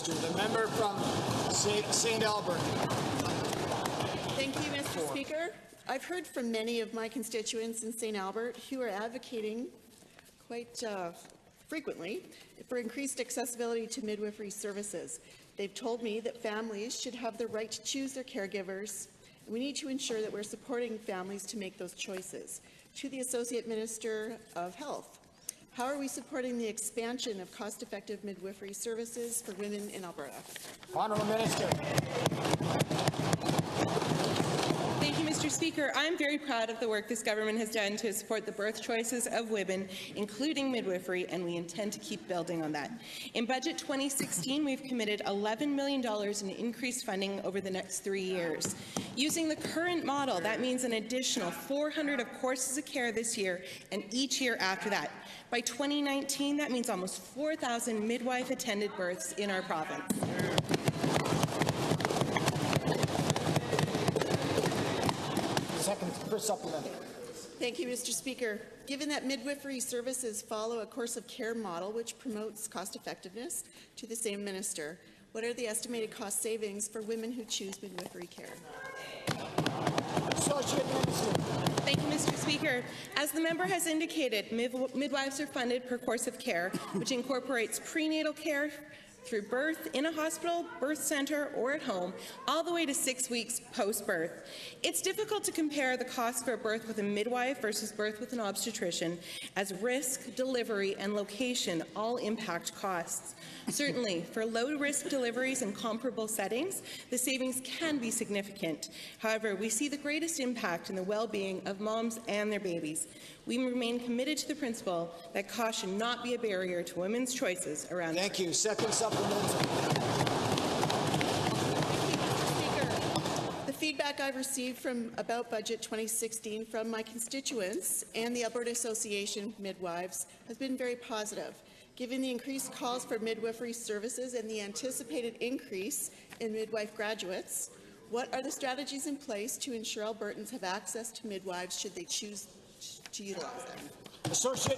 Minister. The member from St. Albert. Thank you, Mr. Speaker. I've heard from many of my constituents in St. Albert who are advocating quite frequently for increased accessibility to midwifery services. They've told me that families should have the right to choose their caregivers. We need to ensure that we're supporting families to make those choices. To the Associate Minister of Health, how are we supporting the expansion of cost-effective midwifery services for women in Alberta? Honourable Minister. Thank you, Mr. Speaker. I'm very proud of the work this government has done to support the birth choices of women, including midwifery, and we intend to keep building on that. In Budget 2016, we've committed $11 million in increased funding over the next 3 years. Using the current model, that means an additional 400 of courses of care this year and each year after that. By 2019, that means almost 4,000 midwife-attended births in our province. Second for supplementary. Thank you, Mr. Speaker. Given that midwifery services follow a course of care model which promotes cost-effectiveness, to the same minister, what are the estimated cost savings for women who choose midwifery care? Associate Minister. Thank you, Mr. Speaker. As the member has indicated, midwives are funded per course of care, which incorporates prenatal care through birth in a hospital, birth centre, or at home, all the way to 6 weeks post-birth. It's difficult to compare the cost for a birth with a midwife versus birth with an obstetrician, as risk, delivery, and location all impact costs. Certainly, for low-risk deliveries in comparable settings, the savings can be significant. However, we see the greatest impact in the well-being of moms and their babies. We remain committed to the principle that cost should not be a barrier to women's choices around. Thank you. Second supplementary. The feedback I've received about Budget 2016 from my constituents and the Alberta Association of Midwives has been very positive. Given the increased calls for midwifery services and the anticipated increase in midwife graduates, what are the strategies in place to ensure Albertans have access to midwives should they choose to utilize them? Associate